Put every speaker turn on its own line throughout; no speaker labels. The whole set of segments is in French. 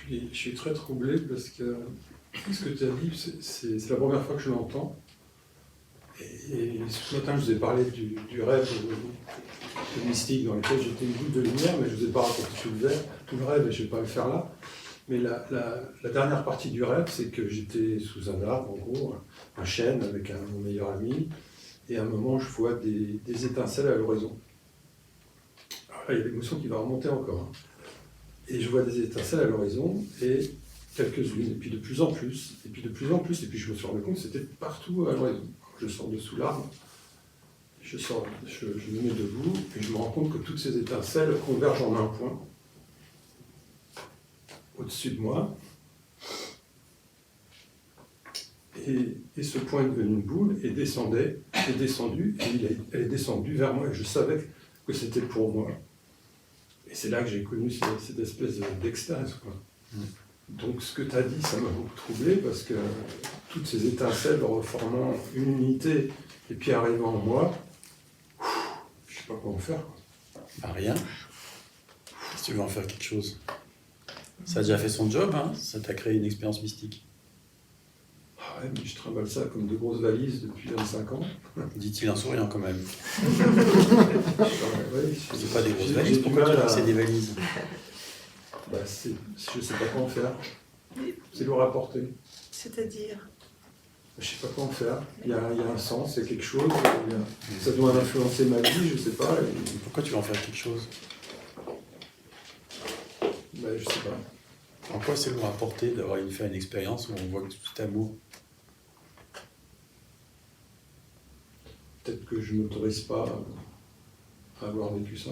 Je suis très troublé parce que ce que tu as dit, c'est la première fois que je l'entends. Et ce matin, je vous ai parlé du rêve mystique dans lequel j'étais une goutte de lumière, mais je ne vous ai pas raconté tout le rêve et je ne vais pas le faire là. Mais la dernière partie du rêve, c'est que j'étais sous un arbre, en gros, un chêne avec mon meilleur ami, et à un moment, je vois des étincelles à l'horizon. Alors là, il y a l'émotion qui va remonter encore. Hein. Et je vois des étincelles à l'horizon, et quelques-unes, et puis de plus en plus, et puis de plus en plus, et puis je me suis rendu compte que c'était partout à l'horizon. Je sors de sous l'arbre, je me mets debout, et je me rends compte que toutes ces étincelles convergent en un point, au-dessus de moi, et ce point est devenu une boule, et est descendu, et elle est descendue vers moi, et je savais que c'était pour moi. Et c'est là que j'ai connu cette espèce d'extase, quoi. Donc ce que tu as dit, ça m'a beaucoup troublé, parce que toutes ces étincelles reformant une unité, et puis arrivant en moi, je ne sais pas quoi en faire, quoi.
Bah rien. Si tu veux en faire quelque chose. Ça a déjà fait son job, hein. Ça t'a créé une expérience mystique.
Ah ouais, mais je trimballe ça comme de grosses valises depuis 25 ans.
Dit-il en souriant quand même.
Ouais,
C'est pas des grosses valises, pourquoi tu dis que c'est des valises?
Bah, je ne sais pas quoi en faire. C'est lourd à porter.
C'est-à-dire?
Je ne sais pas quoi en faire. Il y a un sens, il y a quelque chose. Ça doit influencer ma vie, je ne sais pas.
Pourquoi tu veux en faire quelque chose?
Bah, je ne sais pas.
En quoi c'est lourd à porter d'avoir fait une expérience où on voit que tout est amour?
Peut-être que je ne m'autorise pas à avoir vécu ça.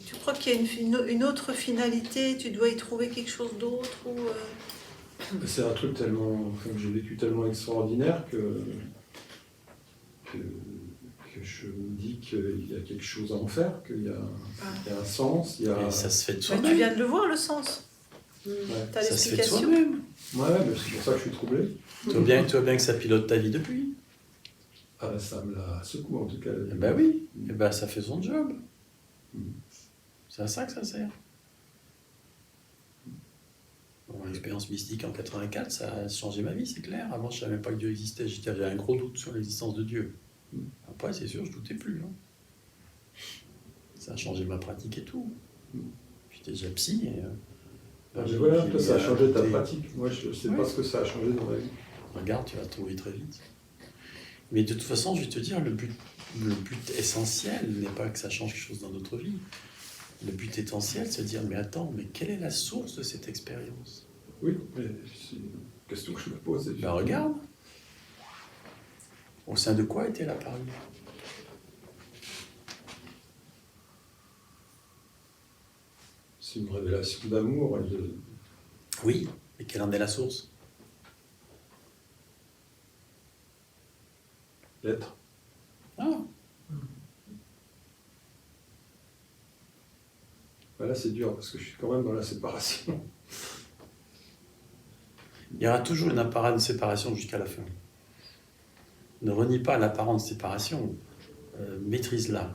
Tu crois qu'il y a une autre finalité? Tu dois y trouver quelque chose d'autre ou
C'est un truc tellement, que j'ai vécu tellement extraordinaire que je me dis qu'il y a quelque chose à en faire, qu'il y a un sens.
Et ça se fait de
tu
soi-même.
viens de le voir, le sens.
Ouais.
T'as
Ça se fait de
l'explication.
soi-même.
Ouais, mais c'est pour ça que je suis troublé.
Tu vois bien que ça pilote ta vie depuis.
Ah, ça me la secoue en tout cas.
Eh ben oui, eh ben ça fait son job.
Mm.
C'est à ça que ça sert. Bon, l'expérience mystique en 84, ça a changé ma vie, c'est clair. Avant, je ne savais même pas que Dieu existait. J'avais un gros doute sur l'existence de Dieu. Après, c'est sûr, je ne doutais plus. Hein. Ça a changé ma pratique et tout. J'étais déjà psy. Et,
Ah, mais voilà, toi, ça a changé ta pratique. Moi, je ne sais pas ce que ça a changé dans ma vie.
Regarde, tu vas trouver très vite. Mais de toute façon, je vais te dire, le but essentiel n'est pas que ça change quelque chose dans notre vie. Le but essentiel, c'est de dire, mais attends, mais quelle est la source de cette expérience?
Oui, mais c'est une question que je me pose.
Ben regarde. Au sein de quoi est-elle apparue?
C'est une révélation d'amour.
Oui, mais quelle en est la source?
L'être.
Ah,
Là, c'est dur parce que je suis quand même dans la séparation.
il y aura toujours une apparente séparation jusqu'à la fin. Ne renie pas l'apparente séparation, maîtrise-la,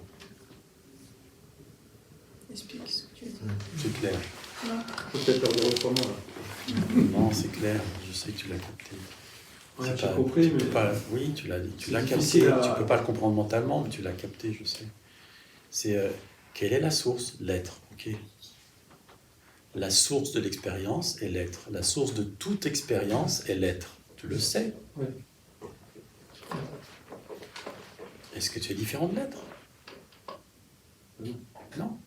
Explique ce que tu dis.
c'est clair.
Peut-être leur dire autrement. Là.
Non, c'est clair, je sais que tu l'as capté.
On a
C'est
déjà
pas-
compris,
tu peux
mais
pas- oui, tu l'as capté,
difficile à-
tu ne peux pas le comprendre mentalement, mais tu l'as capté, je sais. C'est quelle est la source? L'être, ok. La source de l'expérience est l'être. La source de toute expérience est l'être. Tu le sais.
Oui.
Est-ce que tu es différent de l'être?
Non.
Non.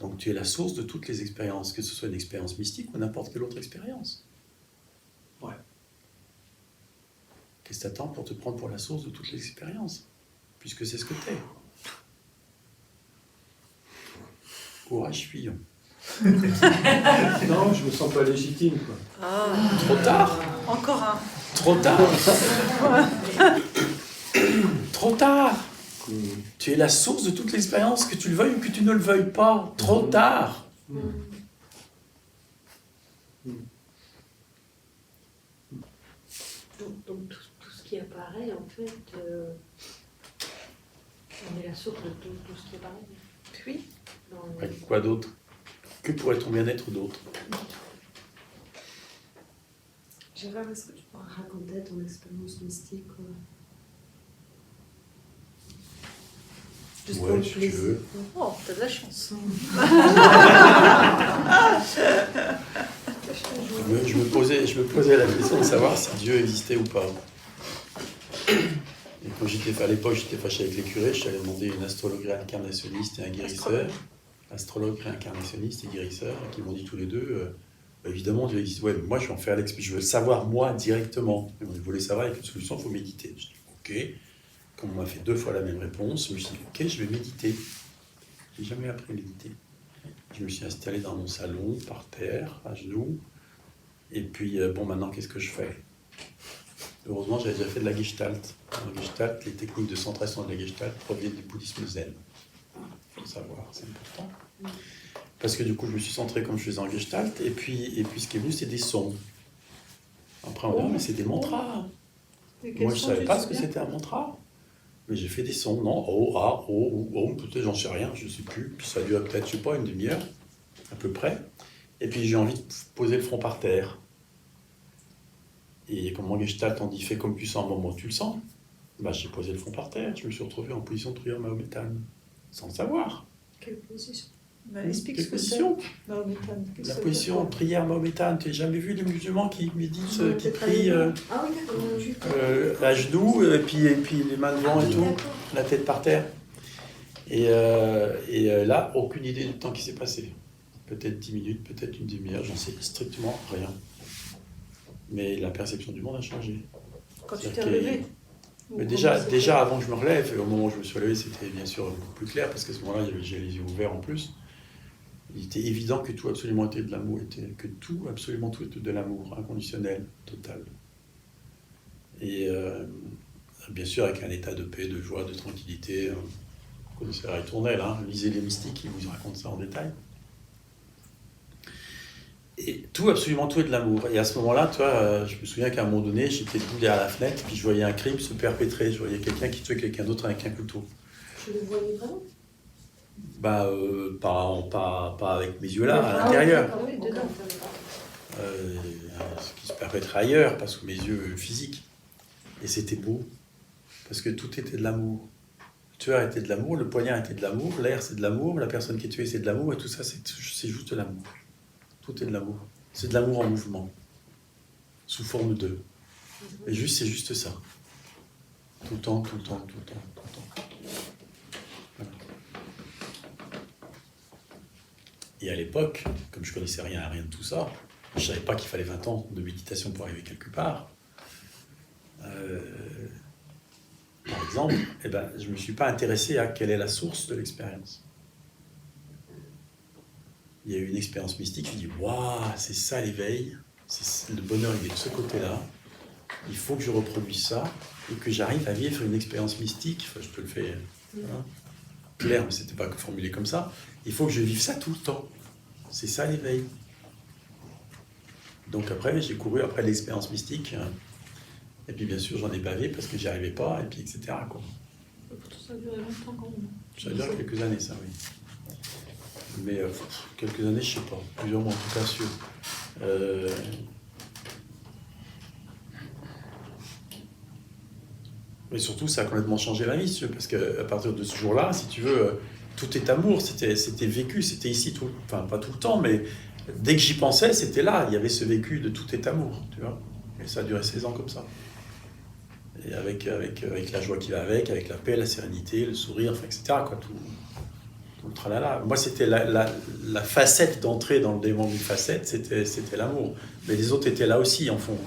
Donc tu es la source de toutes les expériences, que ce soit une expérience mystique ou n'importe quelle autre expérience.
Ouais.
Qu'est-ce que tu attends pour te prendre pour la source de toutes les expériences? Puisque c'est ce que tu es. Courage, fillon.
Non, je me sens pas légitime, quoi.
Ah,
Trop tard.
encore un.
Trop tard. Trop tard. Tu es la source de toute l'expérience, que tu le veuilles ou que tu ne le veuilles pas. Trop tard.
Donc tout ce qui apparaît, en fait, on est la source de tout ce qui apparaît.
Oui.
Dans
Ouais, quoi d'autre? Que pourrait ton bien-être d'autre?
Gérard, est-ce que tu pourras raconter ton expérience mystique Juste pour
Ouais,
le
si tu
plaisir.
veux.
Oh, t'as de la chance.
Je me posais la question de savoir si Dieu existait ou pas. Et quand à l'époque, j'étais fâché avec les curés, je suis allé demander une astrologue réincarnationniste et un guérisseur. Astrologue réincarnationniste et guérisseur, qui m'ont dit tous les deux, évidemment, Dieu existe. Ouais, mais moi, je vais en faire l'expérience. Je veux le savoir, moi, directement. Et ils voulaient savoir, avec une solution, il faut méditer. Je dis, ok. Comme on m'a fait 2 fois la même réponse, je me suis dit, ok, je vais méditer. J'ai jamais appris à méditer. Je me suis installé dans mon salon, par terre, à genoux. Et puis, bon, maintenant, qu'est-ce que je fais? Heureusement, j'avais déjà fait de la gestalt. En gestalt, les techniques de centration de la gestalt proviennent du bouddhisme zen. Il faut savoir, c'est important. Parce que du coup, je me suis centré comme je faisais en gestalt. Et puis ce qui est venu, c'est des sons. Après, on dit, mais c'est des mantras. Moi, je ne savais pas ce que c'était un mantra. Mais j'ai fait des sons, non? Oh, ah, oh, oh, peut-être, j'en sais rien, je ne sais plus. Puis ça a duré peut-être, je ne sais pas, une demi-heure, à peu près. Et puis j'ai envie de poser le front par terre. Et comme en Gestalt, on dit fais comme tu sens au moment où tu le sens. Bah, j'ai posé le front par terre, je me suis retrouvé en position de prière mahométane, sans le savoir.
Quelle position?
Bah, explique
Quelle
ce que c'est.
position?
Mahométane. Qu'est-ce
La
que
position
c'est?
prière mahométane. Tu n'as jamais vu les musulmans qui méditent, qui prient
Ah oui, d'accord.
à genoux, et puis les mains devant et tout, la tête par terre. Et là, aucune idée du temps qui s'est passé. Peut-être 10 minutes, peut-être une demi-heure, j'en sais strictement rien. Mais la perception du monde a changé.
Quand tu t'es
C'est-à-dire
relevé.
Mais déjà, avant que je me relève, et au moment où je me suis relevé, c'était bien sûr beaucoup plus clair, parce qu'à ce moment-là, j'ai les yeux ouverts en plus. Il était évident que tout absolument était de l'amour, que tout, absolument tout était de l'amour, inconditionnel, total. Et bien sûr, avec un état de paix, de joie, de tranquillité. Vous connaissez la ritournelle, hein, lisez les mystiques, ils vous racontent ça en détail. Et tout, absolument tout est de l'amour. Et à ce moment-là, toi, je me souviens qu'à un moment donné, j'étais debout derrière la fenêtre, puis je voyais un crime se perpétrer. Je voyais quelqu'un qui tuait quelqu'un d'autre avec un couteau.
Tu le voyais vraiment?
Bah, pas avec mes yeux là, à l'intérieur.
Ah oui, dedans.
Ce qui se perpétrait ailleurs, pas sous mes yeux physiques. Et c'était beau, parce que tout était de l'amour. Le tueur était de l'amour, le poignard était de l'amour, l'air c'est de l'amour, la personne qui est tuée c'est de l'amour, et tout ça c'est juste de l'amour. Tout est de l'amour. C'est de l'amour en mouvement, sous forme de. Et c'est juste ça. Tout le temps, tout le temps, tout le temps, tout le temps. Voilà. Et à l'époque, comme je connaissais rien de tout ça, je savais pas qu'il fallait 20 ans de méditation pour arriver quelque part. Par exemple, je ne me suis pas intéressé à quelle est la source de l'expérience. Il y a eu une expérience mystique, je me dis « Waouh, c'est ça l'éveil, le bonheur il est de ce côté-là, il faut que je reproduise ça et que j'arrive à vivre une expérience mystique. » Enfin, je te le fais clair, mais ce n'était pas formulé comme ça. Il faut que je vive ça tout le temps. C'est ça l'éveil. Donc après, j'ai couru après l'expérience mystique. Et puis bien sûr, j'en ai bavé parce que j'y arrivais pas, et puis etc. Quoi.
Ça a duré longtemps quand même.
Ça a duré quelques années, ça, oui. Mais quelques années, je sais pas. Plusieurs mois, en tout cas, sûr. Mais surtout, ça a complètement changé ma vie, parce qu'à partir de ce jour-là, si tu veux, tout est amour. C'était vécu, c'était ici, enfin pas tout le temps, mais dès que j'y pensais, c'était là. Il y avait ce vécu de tout est amour, tu vois. Et ça a duré 16 ans comme ça. Et avec la joie qui va avec la paix, la sérénité, le sourire, enfin, etc. Quoi, tout le tralala. Moi, c'était la facette d'entrer dans le démon d'une facette, c'était l'amour. Mais les autres étaient là aussi, en fond.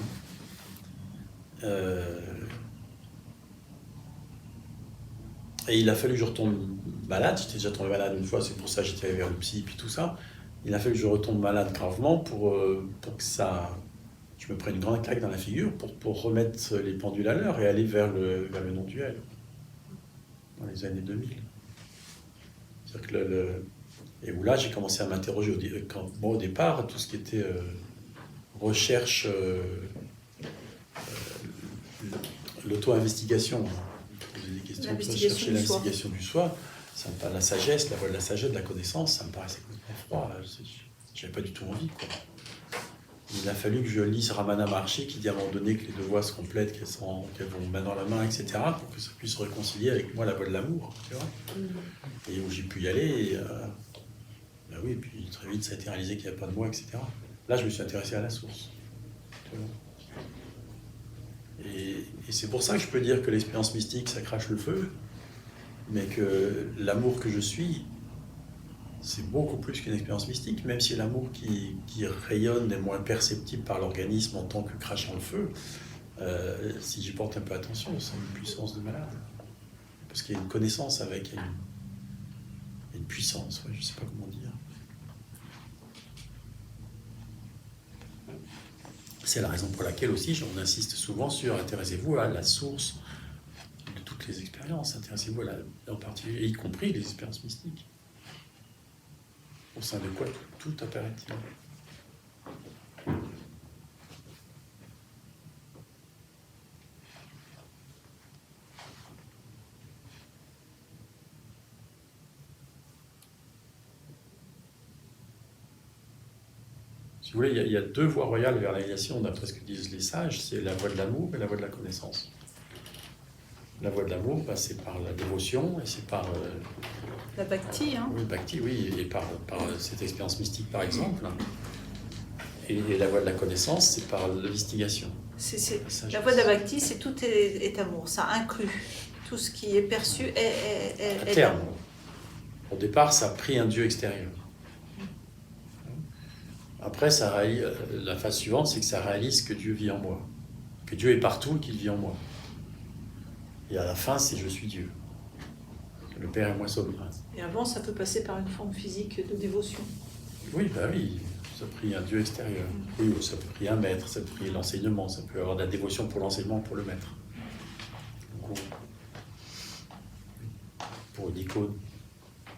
Et il a fallu que je retombe malade. J'étais déjà tombé malade une fois, c'est pour ça que j'étais allé vers le psy, puis tout ça. Il a fallu que je retombe malade gravement pour que ça... Je me prenne une grande claque dans la figure pour remettre les pendules à l'heure et aller vers le non-duel, dans les années 2000. C'est-à-dire que et où là, j'ai commencé à m'interroger. Moi, au départ, tout ce qui était recherche, l'auto-investigation, poser des questions, chercher l'investigation du soi, ça me paraît, la sagesse, la voie de la sagesse, de la connaissance, ça me paraissait complètement froid. J'avais pas du tout envie, quoi. il a fallu que je lise Ramana Maharshi qui dit à un moment donné que les deux voies se complètent, qu'elles vont main dans la main, etc., pour que ça puisse se réconcilier avec moi la voie de l'amour, tu vois. Et où j'ai pu y aller, et ben oui, puis très vite ça a été réalisé qu'il n'y avait pas de moi, etc. Là, je me suis intéressé à la source. Tu vois. Et c'est pour ça que je peux dire que l'expérience mystique, ça crache le feu, mais que l'amour que je suis, c'est beaucoup plus qu'une expérience mystique, même si l'amour qui rayonne est moins perceptible par l'organisme en tant que crachant le feu, si j'y porte un peu attention, c'est une puissance de malade. Parce qu'il y a une connaissance avec, il y a une puissance, ouais, je ne sais pas comment dire. C'est la raison pour laquelle aussi, on insiste souvent sur intéressez-vous à la source de toutes les expériences, intéressez-vous à en particulier, y compris les expériences mystiques. Au sein de quoi tout apparaît-il? Si vous voulez, il y a deux voies royales vers la réalisation, d'après ce que disent les sages, c'est la voie de l'amour et la voie de la connaissance. La voie de l'amour, bah, c'est par la dévotion et c'est par...
La bhakti, hein.
Oui, bhakti, oui, et par cette expérience mystique, par exemple. Et la voie de la connaissance, c'est par l'investigation.
La voie de la bhakti, c'est tout est amour, ça inclut tout ce qui est perçu est
terme.
amour.
Au départ, ça a pris un Dieu extérieur. Après, la phase suivante, c'est que ça réalise que Dieu vit en moi. Que Dieu est partout et qu'il vit en moi. Et à la fin, c'est je suis Dieu. Le Père et moi sommes un.
Et avant, ça peut passer par une forme physique de dévotion.
Oui, bah oui, ça prie un Dieu extérieur. Oui, ça peut prier un maître, ça peut prier l'enseignement, ça peut avoir de la dévotion pour l'enseignement, pour le maître. Pour une icône,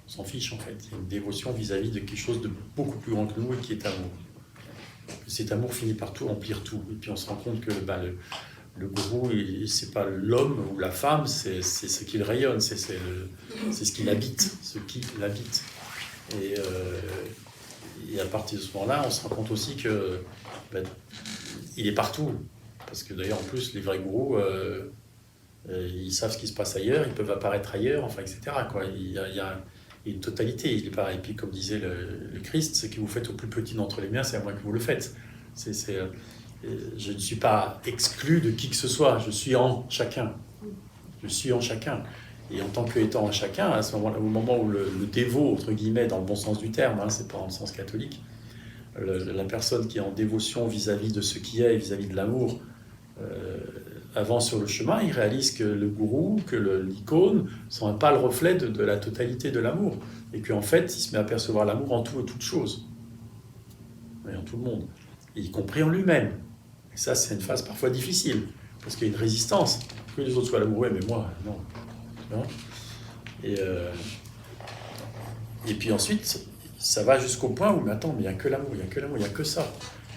on s'en fiche en fait. Il y a une dévotion vis-à-vis de quelque chose de beaucoup plus grand que nous et qui est amour. Cet amour finit par tout remplir tout. Et puis on se rend compte que le gourou, c'est pas l'homme ou la femme, c'est ce qu'il rayonne, c'est ce qu'il habite, ce qui l'habite. Et à partir de ce moment-là, on se rend compte aussi que il est partout. Parce que d'ailleurs, en plus, les vrais gourous, ils savent ce qui se passe ailleurs, ils peuvent apparaître ailleurs, enfin, etc. Quoi. Il y a une totalité. Il est pareil. Et puis, comme disait le Christ, ce que vous faites au plus petit d'entre les miens, c'est à moi que vous le faites. Je ne suis pas exclu de qui que ce soit, je suis en chacun. Je suis en chacun. Et en tant qu'étant en chacun, à ce moment-là, au moment où le dévot, entre guillemets, dans le bon sens du terme, hein, c'est pas dans le sens catholique, la personne qui est en dévotion vis-à-vis de ce qui est et vis-à-vis de l'amour, avance sur le chemin, il réalise que le gourou, que l'icône ne sont pas le reflet de la totalité de l'amour. Et qu'en fait, il se met à percevoir l'amour en tout et toute chose. Et en tout le monde. Et y compris en lui-même. Et ça, c'est une phase parfois difficile, parce qu'il y a une résistance. Que les autres soient l'amoureux, mais moi, non. Et puis ensuite, ça va jusqu'au point où, mais attends, mais il n'y a que l'amour, il n'y a que l'amour, il n'y a que ça.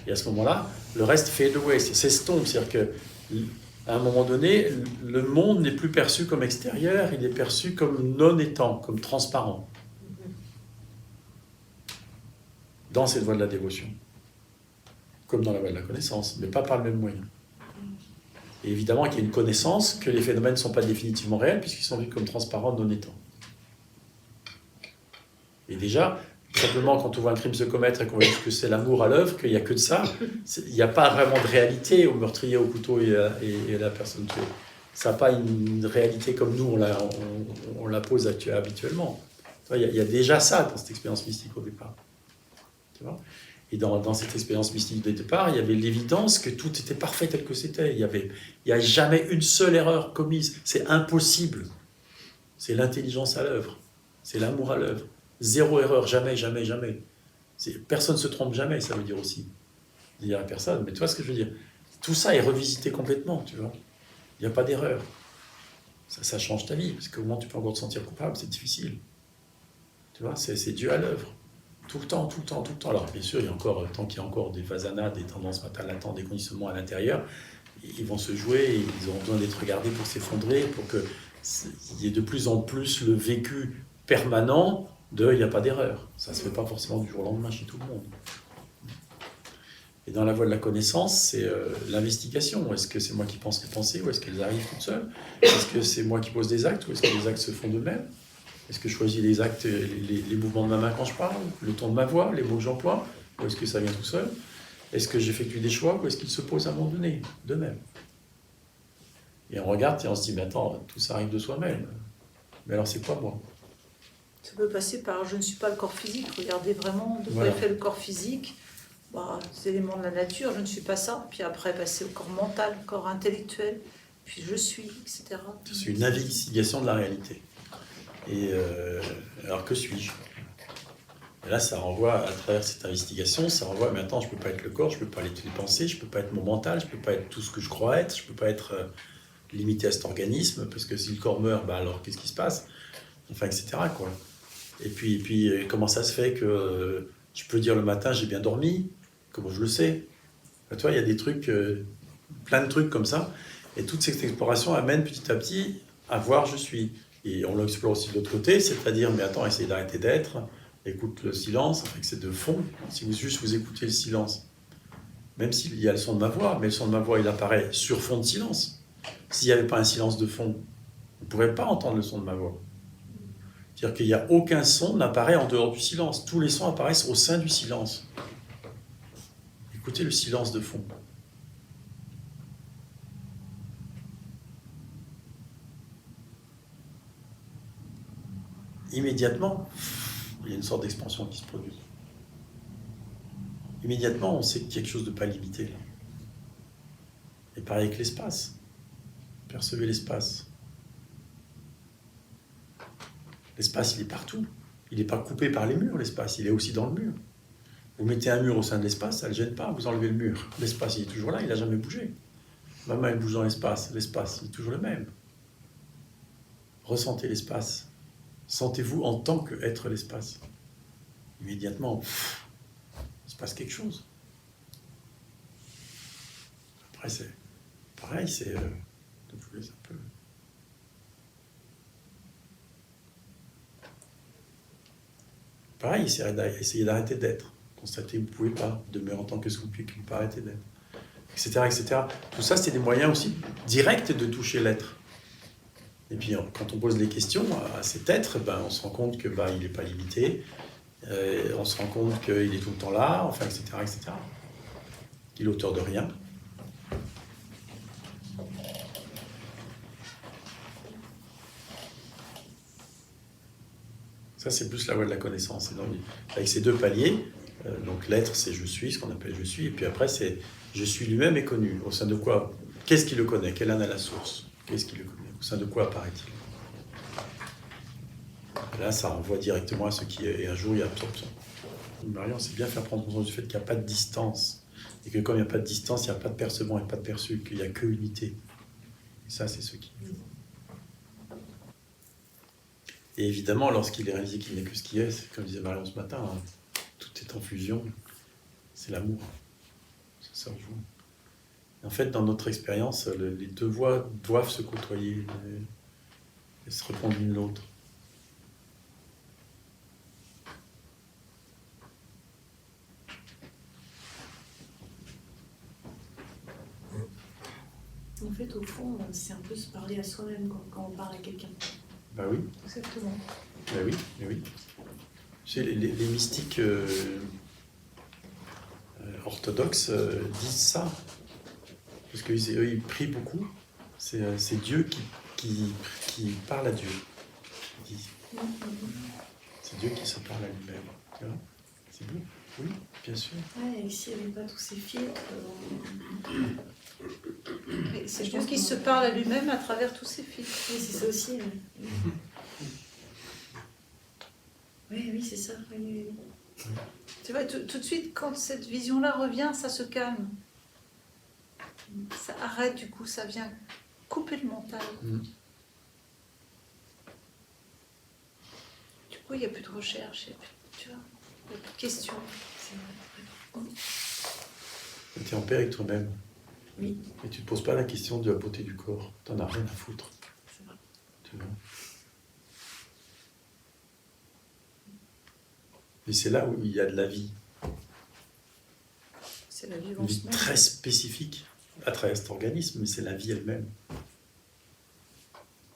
Et à ce moment-là, le reste fade away, s'estompe. C'est-à-dire qu'à un moment donné, le monde n'est plus perçu comme extérieur, il est perçu comme non-étant, comme transparent. Dans cette voie de la dévotion. Comme dans la voie de la connaissance, mais pas par le même moyen. Et évidemment qu'il y a une connaissance que les phénomènes ne sont pas définitivement réels puisqu'ils sont vus comme transparents, non étant. Et déjà, simplement quand on voit un crime se commettre et qu'on voit que c'est l'amour à l'œuvre, qu'il n'y a que de ça, il n'y a pas vraiment de réalité au meurtrier, au couteau et à la personne tuée. Ça n'a pas une réalité comme nous, on la pose habituellement. Il y a déjà ça dans cette expérience mystique au départ. Tu vois ? Et dans cette expérience mystique de départ, il y avait l'évidence que tout était parfait tel que c'était. Il n'y a jamais une seule erreur commise. C'est impossible. C'est l'intelligence à l'œuvre. C'est l'amour à l'œuvre. Zéro erreur, jamais, jamais, jamais. Personne ne se trompe jamais, ça veut dire aussi. Dire à personne, mais tu vois ce que je veux dire? Tout ça est revisité complètement, tu vois. Il n'y a pas d'erreur. Ça change ta vie, parce que comment tu peux encore te sentir coupable? C'est difficile. Tu vois, c'est Dieu à l'œuvre. Tout le temps, tout le temps, tout le temps. Alors, bien sûr, tant qu'il y a encore des vasanas, des tendances mentales latentes, des conditionnements à l'intérieur, ils vont se jouer et ils auront besoin d'être regardés pour s'effondrer, pour qu'il y ait de plus en plus le vécu permanent de « il n'y a pas d'erreur ». Ça ne se fait pas forcément du jour au lendemain chez tout le monde. Et dans la voie de la connaissance, c'est l'investigation. Est-ce que c'est moi qui pense les pensées ou est-ce qu'elles arrivent toutes seules? Est-ce que c'est moi qui pose des actes ou est-ce que les actes se font d'eux-mêmes? Est-ce que je choisis les actes, les mouvements de ma main quand je parle, le ton de ma voix, les mots que j'emploie, ou est-ce que ça vient tout seul? Est-ce que j'effectue des choix ou est-ce qu'ils se posent à un moment donné, d'eux-mêmes? Et on regarde et on se dit, mais attends, tout ça arrive de soi-même. Mais alors c'est quoi moi?
Ça peut passer par je ne suis pas le corps physique. Regardez vraiment de quoi
Voilà.
est fait le corps physique. Bah, des éléments de la nature, je ne suis pas ça. Puis après, passer au corps mental, corps intellectuel. Puis je suis, etc.
C'est une investigation de la réalité. Et alors que suis-je? Et là, ça renvoie, à travers cette investigation, ça renvoie, mais attends, je ne peux pas être le corps, je ne peux pas être les pensées, je ne peux pas être mon mental, je ne peux pas être tout ce que je crois être, je ne peux pas être limité à cet organisme, parce que si le corps meurt, bah alors qu'est-ce qui se passe? Enfin, etc. quoi. Et puis, comment ça se fait que je peux dire le matin, j'ai bien dormi? Comment je le sais? Tu vois, il y a des trucs, plein de trucs comme ça. Et toute cette exploration amène petit à petit à voir je suis. Et on l'explore aussi de l'autre côté, c'est-à-dire, mais attends, essayez d'arrêter d'être, écoute le silence, enfin que c'est de fond. Si vous écoutez le silence, même s'il y a le son de ma voix, mais le son de ma voix, il apparaît sur fond de silence. S'il n'y avait pas un silence de fond, on ne pourrait pas entendre le son de ma voix. C'est-à-dire qu'il n'y a aucun son n'apparaît en dehors du silence. Tous les sons apparaissent au sein du silence. Écoutez le silence de fond. Immédiatement, il y a une sorte d'expansion qui se produit. Immédiatement, on sait qu'il y a quelque chose de pas limité là. Et pareil avec l'espace. Percevez l'espace. L'espace, il est partout. Il n'est pas coupé par les murs, l'espace. Il est aussi dans le mur. Vous mettez un mur au sein de l'espace, ça ne le gêne pas. Vous enlevez le mur. L'espace, il est toujours là, il n'a jamais bougé. Ma main, elle bouge dans l'espace. L'espace, il est toujours le même. Ressentez l'espace. Sentez-vous en tant qu'être l'espace. Immédiatement, il se passe quelque chose. Après, c'est pareil, c'est de vous laisser un peu. Pareil, essayez d'arrêter d'être. Constatez que vous ne pouvez pas. Demeurer en tant que ce que vous ne pouvez pas arrêter d'être. Etc., etc. Tout ça, c'est des moyens aussi directs de toucher l'être. Et puis, quand on pose les questions à cet être, ben, on se rend compte que il n'est pas limité. On se rend compte qu'il est tout le temps là, enfin, etc., etc. Il est auteur de rien. Ça, c'est plus la voie de la connaissance. Et donc, avec ces deux paliers, donc l'être, c'est je suis, ce qu'on appelle je suis, et puis après, c'est je suis lui-même est connu. Au sein de quoi? Qu'est-ce qui le connaît? Quelle en est la source? Qu'est-ce qui le connaît? Au sein de quoi apparaît-il? Et là, ça renvoie directement à ce qui est. Et un jour, il y a absorption. Marion, c'est bien faire prendre conscience du fait qu'il n'y a pas de distance. Et que comme il n'y a pas de distance, il n'y a pas de percevant et pas de perçu, qu'il n'y a que unité. Et ça, c'est ce qui. Et évidemment, lorsqu'il est réalisé qu'il n'est que ce qui est, c'est comme disait Marion ce matin, hein, tout est en fusion, c'est l'amour. Ça se rejoint. Et en fait, dans notre expérience, les deux voies doivent se côtoyer et se répondre l'une l'autre.
En fait, au fond, c'est un peu se parler à soi-même quand on parle à quelqu'un.
Ben oui.
Exactement.
Ben oui, ben oui. Tu sais, les mystiques orthodoxes disent ça. Parce qu'eux, ils prient beaucoup. C'est Dieu qui parle à Dieu. Ils disent. C'est Dieu qui se parle à lui-même. Tu vois? C'est beau. Oui, bien sûr.
Ouais, et s'il n'y avait pas tous ces filtres.
C'est Dieu qui se parle à lui-même à travers tous ces filtres.
Oui, c'est ça aussi. Oui, c'est ça. Oui.
Tu vois, tout de suite, quand cette vision-là revient, ça se calme. Ça arrête, du coup, ça vient couper le mental. Du coup, il n'y a plus de recherche, il n'y a plus de questions.
Tu es en paix avec toi-même.
Oui.
Et tu ne te poses pas la question de la beauté du corps. Tu n'en as rien à foutre.
C'est vrai.
Tu vois? Et c'est là où il y a de la vie.
C'est la
Une
vivance
vie
même.
très spécifique à travers cet organisme, mais c'est la vie elle-même.